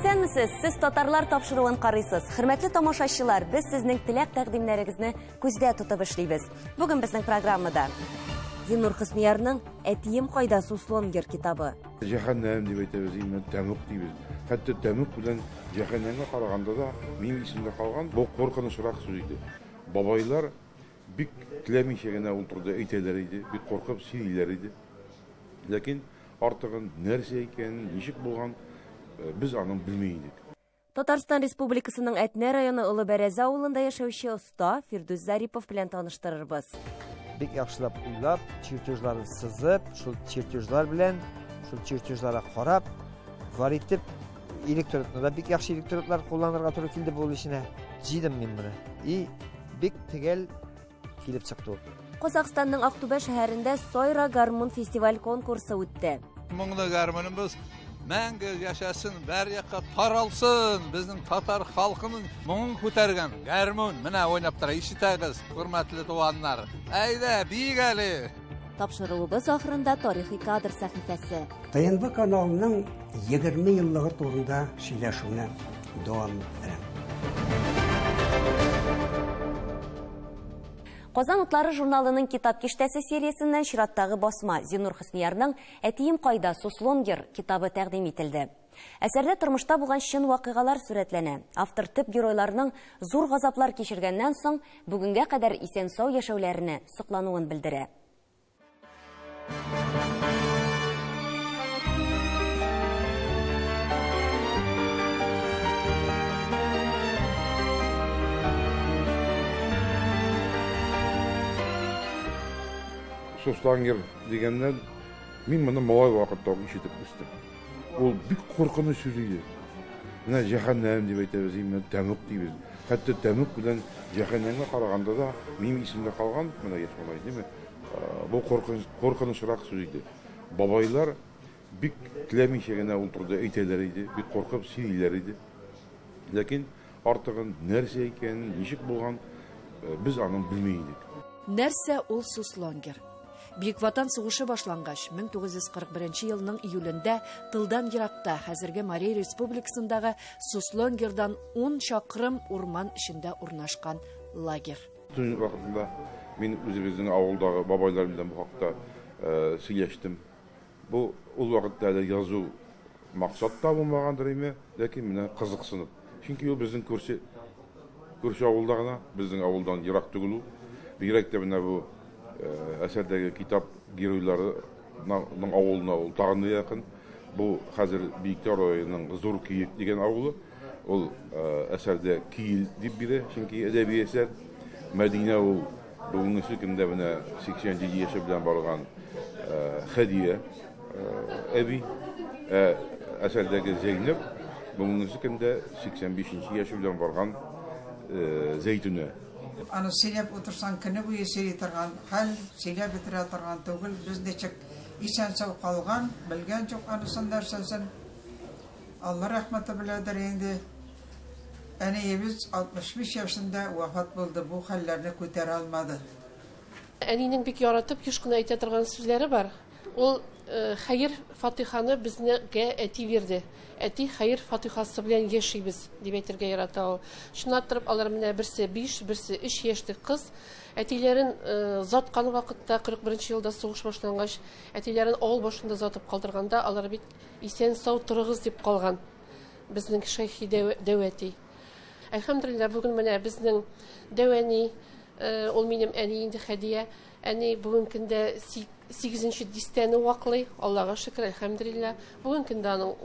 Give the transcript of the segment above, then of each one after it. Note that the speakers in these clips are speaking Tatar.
Исәнмесез, сез татарлар тапшыруын карыйсыз. Хөрмәтле тамашачылар, без сезнең теләк тәкъдимнәрегезне күздә тотып эшлибез. Бүген безнең программада Зиннур Хөснүярның «Әтием кайда Суслонгер» китабы. Җәһәннәм дип әйтәбез, инде тәмук дибез. Хәтта тәмук белән җәһәннәмгә караганда да минем исемдә калган бу куркынычрак сүз иде. Бабайлар бик теләмичә генә утырды, әйтәләр иде, бик куркып сөйлиләр иде. Ләкин артыгын нәрсә икән, ничек булган, biz аны белмәйдек. Татарстан Республикасының Әтнә районы Олы Бәрәзә авылында яшәүче оста Фирдүс Зарипов белән таныштырырбыз. Бик яхшылап уйлап, чертежларын сызып, шул чертежлар белән, шул чертежларга карап, var итеп, электродны бик яхшы электродлар кулланырга туры килде бу эшенә. Җыйдым мин моны. И бик төгәл килеп чыкты. Казакъстанның Актүбә шәһәрендә Сойра гармун фестиваль конкурсы үтте. Моңны гармуныбыз мәңге яшасын, бер якка таралсын. Безнең татар халкының моңын күтәргән гармун менә уйнап тора, ишетәгез, хөрмәтле туганнар. Әйдә, бик әле. Тапшырылыбыз ахырында тарихи кадр сәхифәсе. ТНВ каналының 20 еллыгы турында сөйләшүне дәвам иттерәм. Казан утлары журналының китап киштәсе сериясеннән чираттагы басма Зиннур Хөснүярның «Әтием кайда Суслонгер» китабы тәкъдим ителде. Әсәрдә тормышта булган чын вакыйгалар сурәтләнә. Автор төп геройларның зур газаплар кичергәннән соң бүгенгә кадәр исән-сау яшәүләренә соклануын белдерә. Суслонгер дигәннән мин моны малай вакытта ишетеп үстем. Ул бик куркыныч сүз иде. Менә җәһәннәм дип әйтәбез, инде тәмук дибез. Хәтта тәмук белән җәһәннәмгә караганда да минем исемдә калган, менә яшь малай диме? Бу куркынычрак сүз иде. Бабайлар бик теләмичә генә утырды, әйтәләр иде, бик куркып сөйлиләр иде. Ләкин артыгын нәрсә икән, ничек булган, без аны белмәйдек. Нәрсә ул Суслонгер? Бик Ватан сугышы башлангач, 1941 елның июлендә тылдан еракта, хәзерге Мария Республикасындагы Суслонгердан 10 чакрым урман эчендә урнашкан лагерь. Төн вакытында мин үзебезнең авылдагы бабайлар белән бу хакта сөйләштем. Бу ул вакытта әле язу максатта булмагандыр име, ләкин менә кызыксынып. Чөнки ул безнең күрше авылда гына, безнең авылдан ерак түгел ул. Бигрәк тә менә бу әсәрдәге китап геройларының авылына ул тагын якын. Бу хәзер Биектау районының Зур Киек дигән авылы. Ул әсәрдә Киил дип бирә, чөнки әдәби әсәр. Мәдинә ул бүгенге көндә менә 87 яше белән барган Хәдия әби. Әсәрдәге Зәйнәп бүгенге көндә 85 яше белән барган Зәйтүнә. Аны сөйләп отырсан көне буе сөйли торган, хәл сөйләп бетерә торган түгел, без ничек исән-сау калган, белгән юк анысын нәрсәсен. Алла рәхмәте беләдер инде. Әниебез 65 яшында вафат булды, бу хәлләрне күтәрә алмады. Әнинең бик яратып еш кына әйтә торган сүзләре бар. Ул Хәйр Фатиханы безнегә әти бирде. Әти Хәйр Фатихасы белән яшибез дип әйтергә ярата ул. Шуннан торып алар менә берсе 5, берсе 3 яшьлек кыз. Әтиләрен заткан вакытта 41 елда сугыш башлангач, әтиләрен авыл башында затып калдырганда, алар бит исән-сау торыгыз дип калган. Безнең шәйхи дәвәти. Әлхәмдүлилләh, бүген менә безнең дәвәни, ул минем әни инде Хәдия, әни бүген көндә 8-нче дистәне ваклый, Аллага шөкер, әлхәмдүлилләh. Бүген көндә аның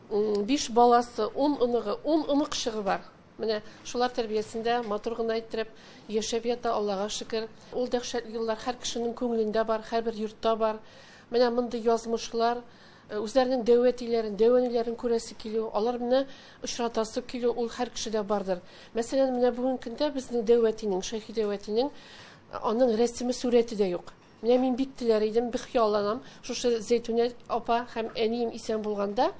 15 баласы, 10 оныгы, 10 ыныкчыгы бар. Менә шулар тәрбиясендә матур гына иттереп яшәп ята, Аллага шөкер. Ул дәһшәтле еллар һәр кешенең күңелендә бар, һәрбер йортта бар. Менә мондый язмышлар үзләренең дәвәниләрен күрәсе килү, алар менә очратасы килү, ул һәр кешедә бардыр. Мәсәлән, менә бүген көндә безнең дәвәтинең, шәйхи дәвәтинең аның рәсеме, сурәте дә юк. Менә мин бик теләр идем, бик хыялланам, шушы Зәйтүнә апа һәм әнием исән булганда,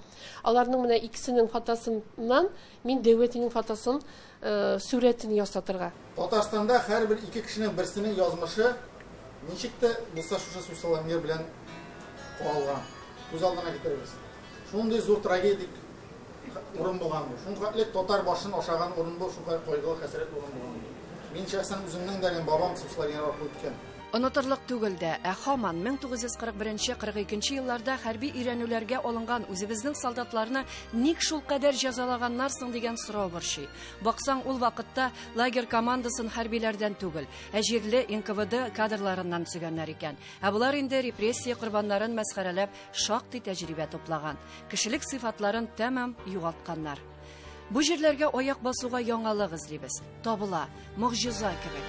аларның менә икесенең фотосыннан мин дәвәтинең фотосын, сурәтен ясатырга. Татарстанда һәрбер 2 кешенең берсенең язмышы ничек тә булса шушы Суслонгер белән калган. Күз алдына китерегез. Шундый зур трагедик урын булган бу. Шуңа татар башын ашаган урын бу, шуңа кайгылы хәсрәт урын булган. Мин шәхсән үземнең дә бабам сусларга аркылы үткән. Онытырлык түгел дә, һаман 1941-42 елларда хәрби өйрәнүләргә алынган үзебезнең солдатларны ник шул кадәр җәзалаганнар соң дигән сорау борчый. Баксаң, ул вакытта лагерь командасын хәрбиләрдән түгел, ә җирле НКВД кадрларыннан сөйгәннәр икән. Ә булар инде репрессия корбаннарын мәсхәрәләп шактый тәҗрибә туплаган. Кешелек сыйфатларын тәмам югалтканнар. Бу җирләргә аяк басуга яңалык эзлибез. Табыла, могҗиза кебек.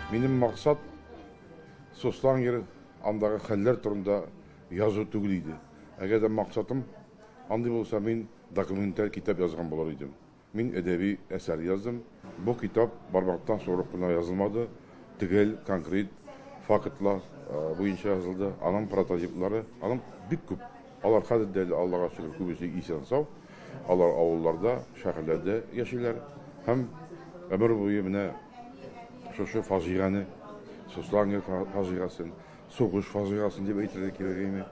Минем максат Сослангер андагы хәлләр турында язу түгел иде. Әгәр дә максатым андый булса, мин документаль китап язган булыр идем. Мин әдәби әсәр яздым. Бу китап бармактан сорып кына язылмады. Төгәл, конкрет фактлар буенча язылды. Аның прототиплары, аның бик күп. Алар хәзер дә Аллага шөкер күбесе исән сау. Алар авылларда, шәһәрләрдә яшиләр. Һәм ömür boyu менә şu facianı, Soslanger faciasını, soğuş faciasını diye eğitirdik kireyimi.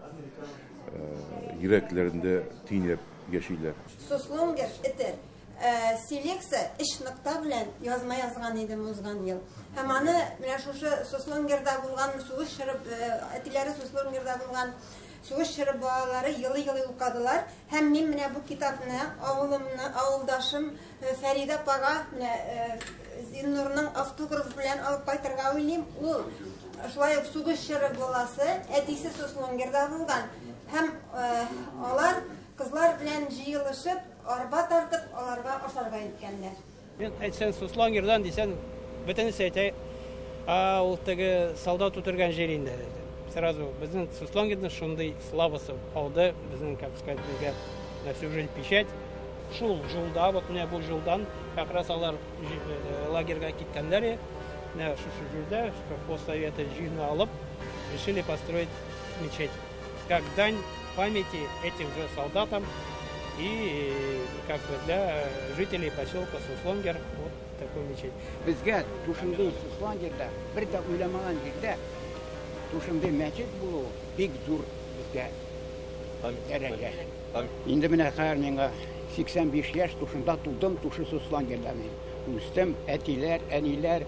Yüreklerinde tinep yaşaylar. Soslanger eter. Seleksiya iş nokta bilen yazma yazgan idim uzgan yıl. Hem anı менә şu Soslangerda bulgan soğuş şırıp etilere Soslangerda bulgan soğuş şırıp bağları yılı okudılar. Hem men менә bu kitapны avuldaşım Feride Paga Zinnurның автограф белән алып кайтырга уйлыйм. Ул шулай ук сугыш чоры буласы, әтисе Сослангерда булган. Һәм алар кызлар белән җыелышып, арба тартып, аларга ашарга иткәннәр. Мен әйтсәң Сослангердан дисәң, бөтенесе әйтә. Ул теге солдат утырган җирендә. Сразу безнең Сослангерның шундый славасы алды, безнең, как сказать, на всю жизнь печать. Шул жылда, вот менә бу жылдан как раз алар лагерьга киткәннәр. Менә шушы җирдә Совета җирне алып, решили построить мечеть. Как дань памяти этим же солдатам и как бы для жителей поселка Сослангер вот такой мечеть. Безгә Тушындый Сослангерда бер дә уйламаган җирдә Тушындый мәчет булу бик зур безгә. Дәрәҗә. Инде менә хәзер миңа 85 yaş Tuşunda tuldum, Tuşu Soslangерда мен. Үстем, әтиләр, әниләр.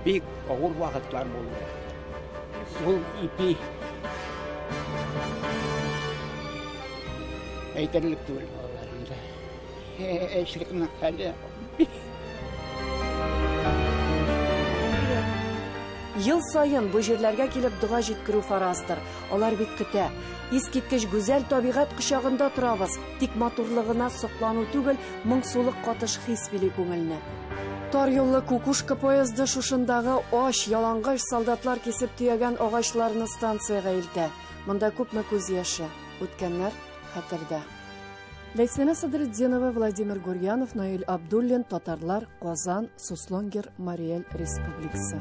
Бик авыр вакытлар булды. Ул ипи әйтерлек түгел аларында. Эшлекнең хәле Ел сайын бу җирләргә килеп дуга җиткерү фараздыр. Алар бик көтә. Искиткеч гүзәл табигать кочагында торабыз. Тик матурлыгына соклану түгел, моңсулык катыш хис били күңелне. Тар юллы Кукушка поезды шушындагы аш, ялангаш солдатлар кесеп төягән агачларны станциягә илтә. Монда күпме күз яшы. Үткәннәр хәтердә. Ләйсәнә Садретдинова, Владимир Гурьянов, Наил Абдуллин, Татарлар, Казан, Сослангер, Мари-Эл Республикасы.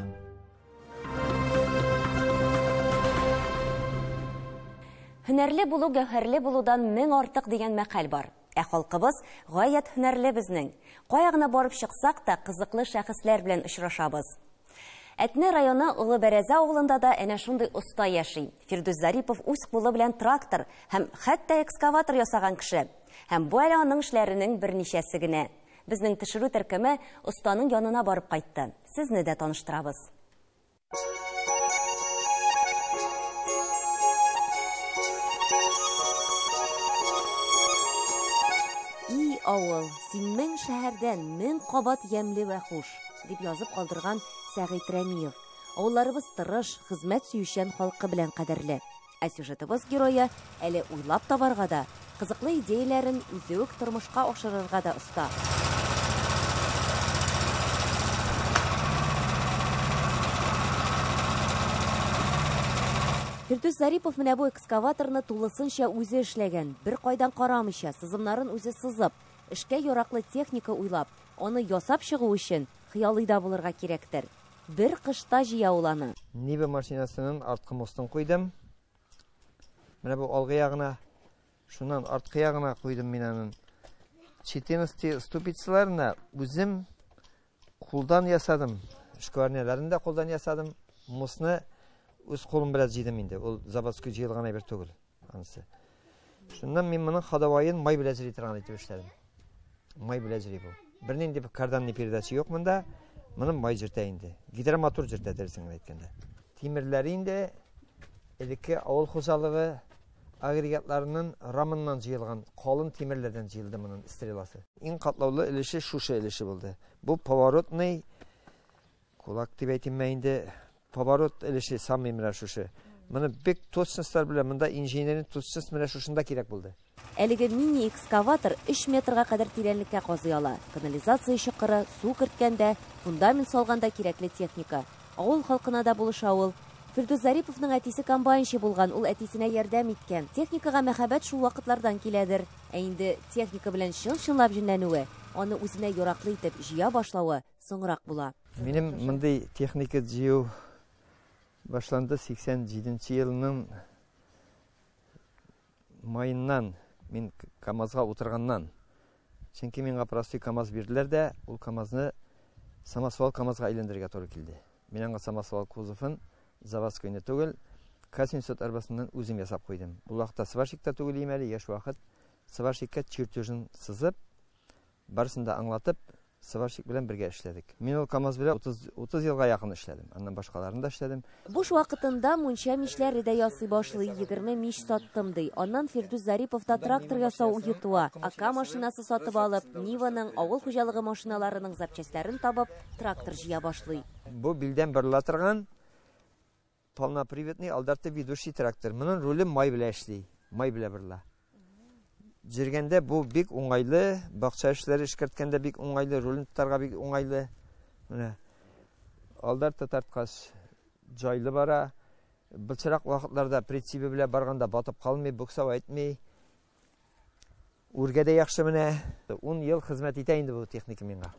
Һөнәрле булу гәүһәрле булудан мең артык дигән мәкаль бар. Ә халкыбыз гаять һөнәрле безнең. Кая гына барып чыксак та кызыклы шәхесләр белән очрашабыз. Әтнә районы Улы Бәрәзә авылында да әнә шундый оста яши. Фирдүс Зарипов үз кулы белән трактор һәм хәтта экскаватор ясаган кеше. Һәм бу әле аның эшләренең берничәсе генә. Безнең төшерү төркеме останың янына барып кайтты. Сезне дә таныштырабыз. Авыл, син мең шәһәрдән мең кабат ямьле вә хуш, дип язып калдырган Сәгыйть Рәмиев. Авылларыбыз тырыш, хезмәт сөючән халкы белән кадерле. Ә сюжетыбыз герое әле уйлап табарга да, кызыклы идеяләрен үзе үк тормышка ашырырга да оста. Фирдүс Зарипов менә бу экскаваторны тулысынча үзе эшләгән, бер кайдан карамыйча, сызымнарын үзе сызып, эшкә яраклы техника уйлап, аны ясап чыгу өчен хыялый да булырга кирәктер. Бер кышта җыя ул аны. Нива машинасының арткы мостын куйдым. Менә бу алгы ягына, шуннан арткы ягына куйдым мин аның. 14 ступицаларына үзем Қолдан ясадым. Шкварнелерін де қолдан ясадым. Мұсыны өз қолым біраз жидым енді. Ол заводской жиылған айбер төгіл. Шыннан мен мұның қадавайын май біле жири тұрған етіп іштедім. Май біле жири бұл. Бірінен де карданный передача жоқ мұнда. Мұның май жүртәйінді. Гидромотор жүртә дәрісіңін айткенде. Темірлерінде әлікі ауыл қожалығы агрегатларының рамынан жиылған қалын темірлерден жиылды мұның стреласы. Ең қатлаулы іліші шушы іліші болды. Бұл поворотный, кулак деп әйтінмәйінде, поворот іліші сам емірі шушы. Мұны бек точностар біле, мұнда инженерін точност мірі шушында керек болды. Әлігі мини-экскаватор 3 метрға қадар тирәнлікке қазый ала. Канализация шықыры, су кірткенде, фундамент салғанда кереклі техника. Ауыл халқына да бұлыш ауыл. Фирдус Зариповның әтисі комбайншы болған, ул әтисіне ярдәм иткән. Техникаға мәхәббәт шул вакытлардан киләдер. Ә инде техника белән чын-чынлап җенләнүе, аны үзенә яраклы итеп җыя башлавы соңрак була. Минем мондый техника җыю башланды 87 елның майыннан, мин КамАЗга утырганнан. Чөнки миңа простой КамАЗ бирделәр дә, ул КамАЗны самосвал КамАЗга әйләндерергә туры килде. Мин аңа самосвал кузовын заводскойны түгел, К-700 арбасынан үзем ясап қойдым. Бұл вақытта сварщикта түгел емәлі, еш вақыт сварщикка чертежін сызып, барысында аңлатып, сварщик белән бергә эшләдек. Мин ул КамАЗ белән 30 елга якын эшләдем. Аннан башкаларын да эшләдем. Буш вакытында мунча мишләре дә ясый башлый, 20 миш саттым ди. Аннан Фирдус Зариповта трактор ясау уетуа, АК машинасы сатып алып, Ниваның авыл хуҗалыгы машиналарының запчастларын табып, трактор җыя башлый. Бу билдән бирелә торган полноприводный алдарты ведущий трактор. Моның роле май белән эшли, май белән бирелә. Җиргәндә бу бик уңайлы, бакча эшләре эшкәрткәндә бик уңайлы, рулен тотарга бик уңайлы. Менә алдар тотарткач җайлы бара. Былчырак вакытларда прицепе белән барганда батып калмый, буксау әйтми. Үргәдә яхшы менә 10 ел хезмәт итә инде бу техника миңа.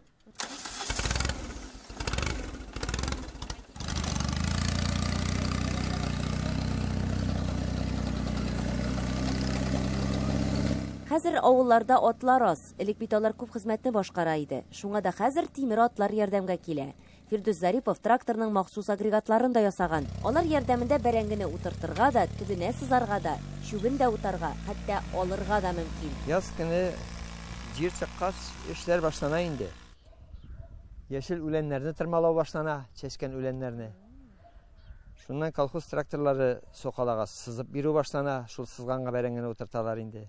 Хәзер авылларда атлар аз, элек бит алар күп хезмәтне башкара иде. Шуңа да хәзер тимер атлар ярдәмгә килә. Фирдус Зарипов тракторның махсус агрегатларын да ясаган. Алар ярдәмендә бәрәңгене утыртырга да, төбенә сызарга да, чүген дә утарга, хәтта алырга да мөмкин. Яз көне җир чыккач эшләр башлана инде. Яшел үләннәрне тырмалау башлана, чәчкән үләннәрне. Шуннан колхоз тракторлары сокалага сызып бирү башлана, шул сызганга бәрәңгене утырталар инде.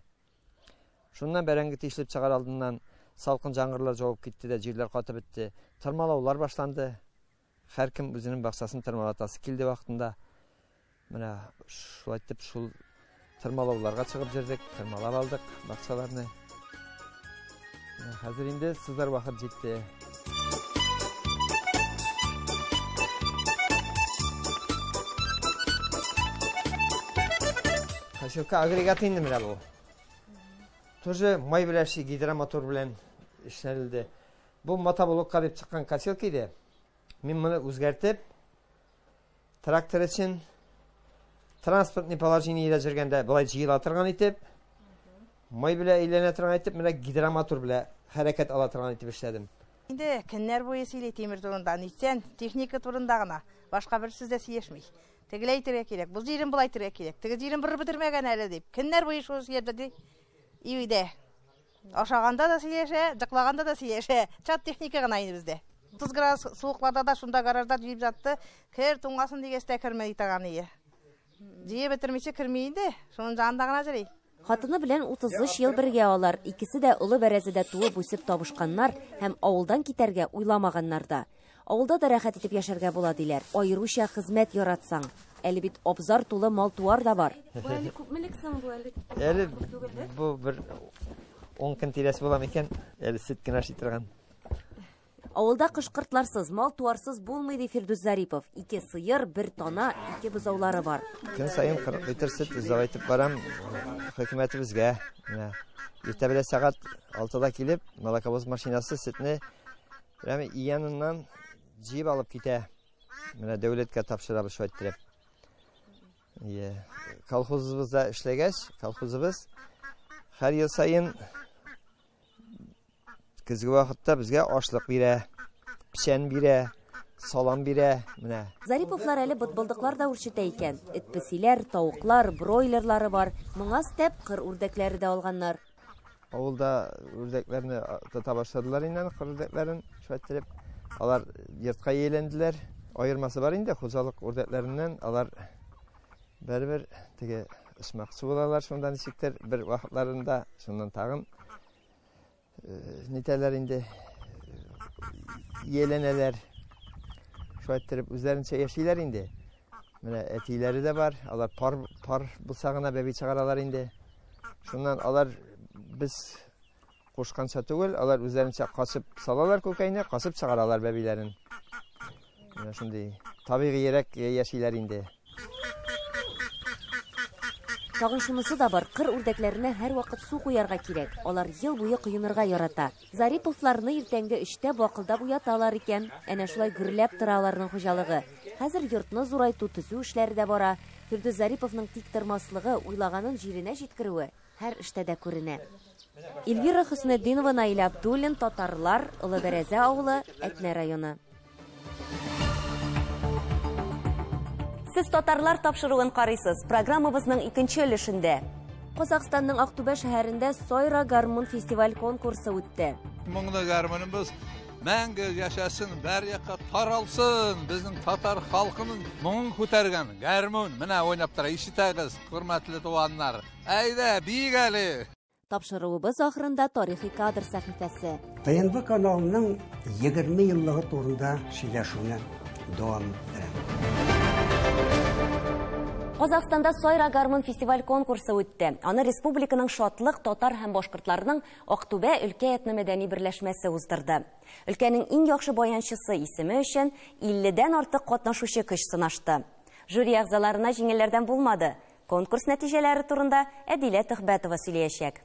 Шуннан бәрәңге тишелеп чыгар алдыннан салкын жаңгырлар жауып китте дә, җирләр катып бетте. Тырмалаулар башланды. Һәр кем үзенең бакчасын тырмалатасы килде вакытында. Менә шулай итеп шул тырмалауларга чыгып җирдек, тырмалап алдык бакчаларны. Хәзер инде сызар вакыт җитте. Кашылка агрегат инде менә бу. Тоже май белән гидромотор белән эшләнелде. Бу мотоблокка дип чыккан качелка иде. Мин моны үзгәртеп, трактор өчен транспортный положениедә җиргәндә булай җыела торган итеп, май белән әйләнә торган итеп, менә гидромотор белән хәрәкәт ала торган итеп эшләдем. Инде көннәр буе сөйләй темир турында, ничән техника турында гына, башка бер сүз дә сөйләшми. Тегеләй итәргә кирәк, бу җирен булай итәргә кирәк. Теге җирен бер бетермәгән әле дип. Көннәр буе шул җирдә ди. Үйдә. Ашаганда да сөйләшә, җыклаганда да сөйләшә. Чат техника гына инде бездә. 30 градус суыкларда да шунда гаражда җыеп жатты. Кер туңгасын дигәстә кермәй итәгән ие. Җыеп бетермичә керми инде. Шуның җанында гына җырый. Хатыны белән 33 ел бергә алар. Икесе дә улы бәрәзедә туып үсеп табышканнар һәм авылдан китәргә уйламаганнар да. Авылда да рәхәт итеп яшәргә була диләр. Аеруча хезмәт яратсаң. Әле бит абзар тулы мал-туар да бар. Бу әле күпмелексең бу әле? Әле бу бер 10 көн тирәсе була микән? Әле сөт кенә шитергән. Авылда кышкыртларсыз, мал-туарсыз булмый ди Фирдус Зарипов. 2 сыер, 1 тана, 2 бозаулары бар. Көн сайын 40 литр сөт үзәйтеп барам хөкүмәтебезгә. Менә иртә белән сәгать 6да килеп, молоковоз машинасы сөтне прямо ияныннан җыеп алып китә. Менә дәүләткә тапшырабыз шулай итеп. Колхозыбызда эшләгәч, колхозыбыз һәр ел сайын көзге вакытта безгә ашлык бирә, печән бирә, салам бирә, менә. Зариповлар әле бытбылдыклар да үрчетә икән. Этпесиләр, тавыклар, бройлерлары бар. Моңа степ кыр үрдәкләре дә алганнар. Авылда үрдәкләрне тота башладылар инде, кыр үрдәкләрен шәйттереп. Алар йортка иеләнделәр. Айырмасы бар инде хуҗалык үрдәкләреннән. Алар бер теге исмакчы булалар, шунда ничектер бер вакытларында, шуннан тагын нитәләр инде иеләнәләр. Шәйттереп үзләренчә яшиләр инде. Менә әтиләре дә бар. Алар пар булса гына бәби чыгаралар инде. Шуннан алар biz кушканча түгел, алар үзләренчә касып салалар күкәйне, касып чыгаралар бәбиләрен. Менә шундый табигый ерәк яшиләр инде. Тагын шунысы да бар, кыр үрдәкләренә һәр вакыт су куярга кирәк. Алар ел буе коенырга ярата. Зариповларны иртәнге 3тә бакылдап уяталар икән. Әнә шулай гөрләп тора аларның хуҗалыгы. Хәзер йортны зурайту, төзү эшләре дә бара. Фирдүс Зариповның тиктормаслыгы, уйлаганын җиренә җиткерүе һәр эштә дә күренә. Эльвира Хөснетдинова, Наил Абдуллин, Татарлар, Олы Бәрәзә авылы, Әтнә районы. Сез татарлар тапшыруын карыйсыз. Программабызның 2нче өлешендә. Казакъстанның Актүбә шәһәрендә Сойра гармун фестиваль конкурсы үтте. Моңлы гармуныбыз мәңге яшасын, бер якка таралсын. Безнең татар халкының моңын күтәргән гармун менә уйнап тора. Ишетәгез, хөрмәтле туганнар. Әйдә, бик әле. Тапшыруыбыз ахырында тарихи кадр сәхифәсе. ТНВ каналының 20 еллыгы турында сөйләшүне дәвам итәм. Казакъстанда Сойра гармун фестиваль конкурсы үтте. Аны республиканың шатлык татар һәм башкортларның Актүбә өлкә этно-мәдәни берләшмәсе уздырды. Өлкәнең иң яхшы баянчысы исеме өчен 50дән артык катнашучы көч сынашты. Жюри әгъзаларына җиңелләрдән булмады. Конкурс нәтиҗәләре турында Әдилә Төхбәтова сөйләячәк.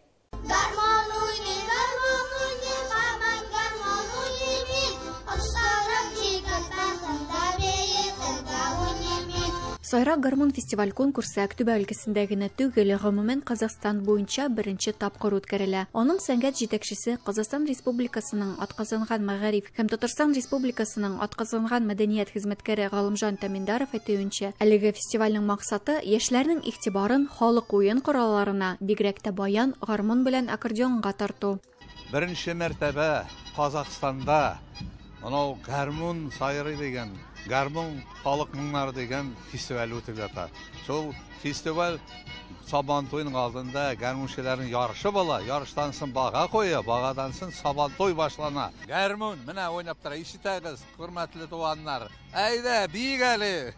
Сойра гармун фестиваль конкурсы Актүбә өлкәсендә генә түгел, гомумән Казакъстан буенча беренче тапкыр үткәрелә. Аның сәнгать җитәкчесе Казакъстан Республикасының атказанган мәгариф һәм Татарстан Республикасының атказанган мәдәният хезмәткәре Галымҗан Тәминдаров әйтүенчә, әлеге фестивальнең максаты яшьләрнең игътибарын халык уен коралларына, бигрәк тә баян, гармун белән аккордеонга тарту. Беренче мәртәбә Казакъстанда анау гармун сайрый дигән, гармун халык моңнары дигән фестиваль үтеп ята. Шул фестиваль Сабантуйның алдында гармунчыларның ярышы була. Ярыштан соң бага куя, багадан соң Сабантуй башлана. Гармун менә уйнап тора. Ишетәгез, хөрмәтле туганнар. Әйдә, бик әле.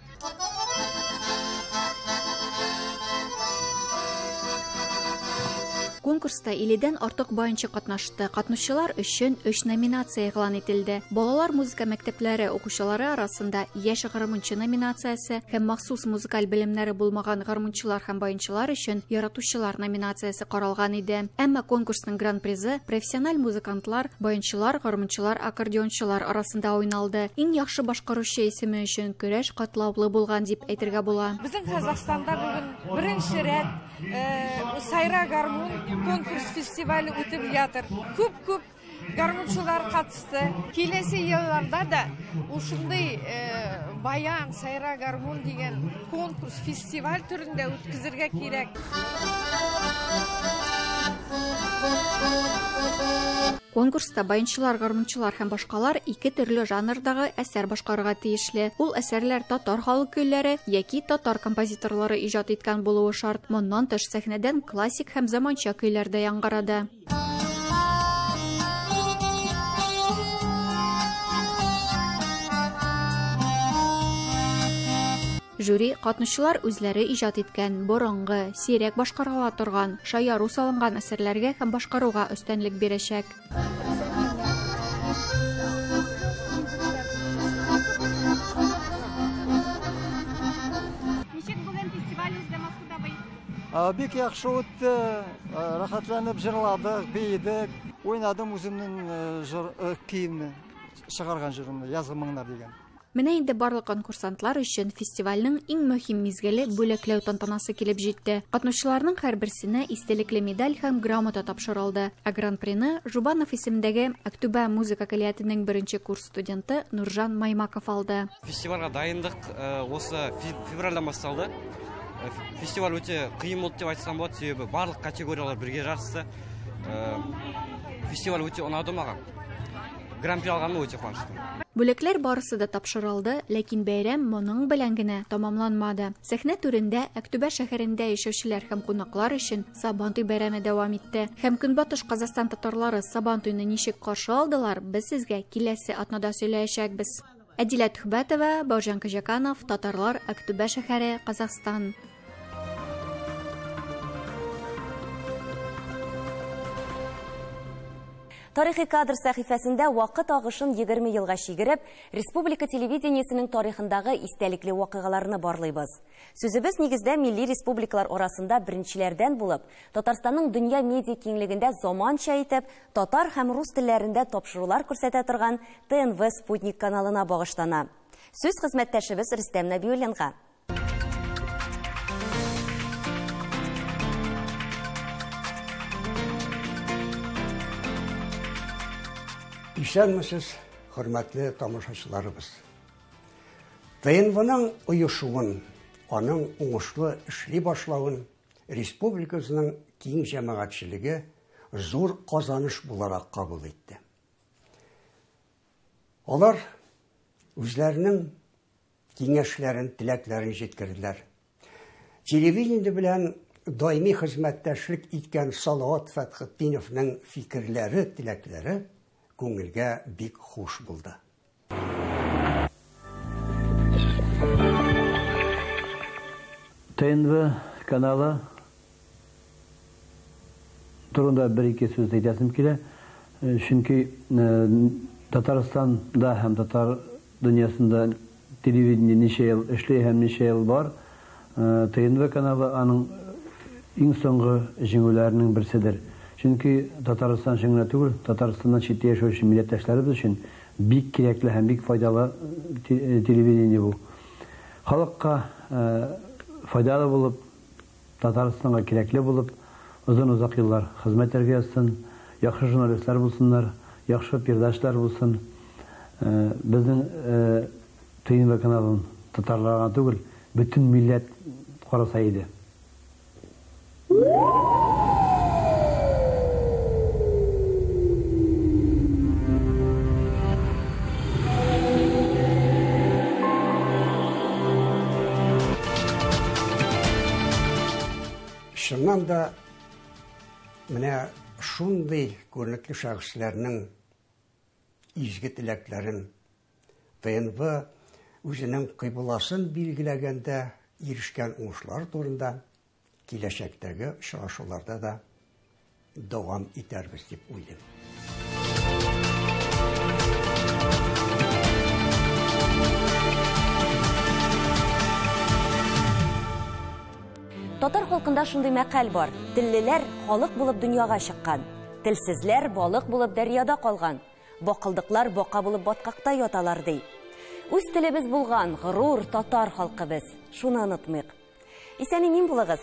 Конкурста 50дән артык баянчы катнашты. Катнашчылар өчен 3 номинация игълан ителде. Балалар музыка мәктәпләре укучылары арасында яшь гармунчы номинациясе һәм махсус музыкаль белемнәре булмаган гармунчылар һәм баянчылар өчен яратучылар номинациясе каралган иде. Әмма конкурсның гран-призы профессиональ музыкантлар, баянчылар, гармунчылар, аккордеончылар арасында уйналды. Иң яхшы башкаручы исеме өчен көрәш катлаулы булган дип әйтергә була. Безнең Казакъстанда бүген беренче рәт Сайра гармун конкурс фестивале үтеп ятыр. Күп гармунчылар катышты. Киләсе елларда да ушундый баян Сайра гармун дигән конкурс фестиваль түрендә үткәрергә кирәк. Конкурста баянчылар, гармунчылар һәм башкалар 2 төрле жанрдагы әсәр башкарырга тиешле. Ул әсәрләр татар халык көйләре яки татар композиторлары иҗат иткән булуы шарт. Моннан тыш сәхнәдән классик һәм заманча көйләр дә яңгырады. Жюри катнашчылар үзләре иҗат иткән, борынгы, сирәк башкарыла торган, шаяру салынган әсәрләргә һәм башкаруга өстенлек бирәчәк. Ничек бүген фестиваль үзгә Москвада бый? Бик яхшы үтте, рахатланып җырладык, бейдек, уйнадым үземнең киемне, чыгарган җырымны, язгы моңнар дигән. Менә инде барлык конкурсантлар өчен фестивальнең иң мөһим мизгеле бүләкләү тантанасы килеп җитте. Катнашчыларның һәрберсенә истәлекле медаль һәм грамота тапшырылды. Гран-прины Жубанов исемендәге Актүбә музыка колледжының 1нче курс студенты Нуржан Маймаков алды. Фестивальгә дайындык осы февральдән башланды. Фестиваль үтә кыйын булды дип айтсам болады, себебі барлык категориялар бергә жарышты. Фестиваль үтә унады мага. Гран-при алганны үтә куанычлы. Бүләкләр барысы да тапшырылды, ләкин бәйрәм моның белән генә тамамланмады. Сәхнә түрендә Актүбә шәһәрендә яшәүчеләр һәм кунаклар өчен Сабантуй бәйрәме дәвам итте. Һәм Көнбатыш Казакстан татарлары Сабантуйны ничек каршы алдылар, без сезгә киләсе атнада сөйләячәкбез. Әдилә Төхбәтова, Баужан Кәҗәканов, Татарлар, Актүбә шәһәре, Казакстан. Тарихи кадр сәхифәсендә вакыт агышын 20 елга шигереп, республика телевидениесенең тарихындагы истәлекле вакыйгаларны барлыйбыз. Сүзебез нигездә милли республикалар арасында беренчеләрдән булып, Татарстанның дөнья медиа киңлегендә заманча итеп татар һәм рус телләрендә тапшырулар күрсәтә торган ТНВ Спутник каналына багышлана. Сүз хезмәттәшебез Рөстәм Нәбиуллинга. Исәнмесез, хөрмәтле тамашачыларыбыз. ТНВның оешуын, аның уңышлы эшли башлавын республикасының киң җәмәгатьчелеге зур казаныш буларак кабул итте. Алар үзләренең киңәшләрен, теләкләрен җиткерделәр. Телевидение белән даими хезмәттәшлек иткән Салават Фәтхетдиновның фикерләре, теләкләре күңелгә бик хуш булды. ТНВ каналы турында бер-ике сүз әйтәсем килә. Чөнки Татарстанда һәм татар дөньясында телевидение ничә ел эшли һәм ничә ел бар. ТНВ каналы аның иң соңгы җиңүләренең берседер. Чөнки Татарстан җиңүләре түгел, Татарстаннан читтә яшәүче милләттәшләребез өчен бик кирәкле һәм бик файдалы телевидение бу. Халыкка файдалы булып, Татарстанга кирәкле булып, озын-озак еллар хезмәт итәргә яссын, яхшы журналистлар булсыннар, яхшы передачалар булсын. Безнең ТНВ каналын татарларга түгел, бөтен милләт караса иде. Шуннан да менә шундый күренекле шәхесләрнең изге теләкләрен ТНВ үзенең кыйбласын билгеләгәндә ирешкән уңышлар турында киләчәктәге очрашуларда да дәвам итәрбез дип уйлыйм. Татар халкында шундый мәкаль бар. Теллеләр халык булып дөньяга чыккан. Телсезләр балык булып дәрьяда калган. Бакылдыклар бака булып баткакта яталар ди. Үз телебез булган горур татар халкыбыз. Шуны онытмыйк. Исән-имин булыгыз.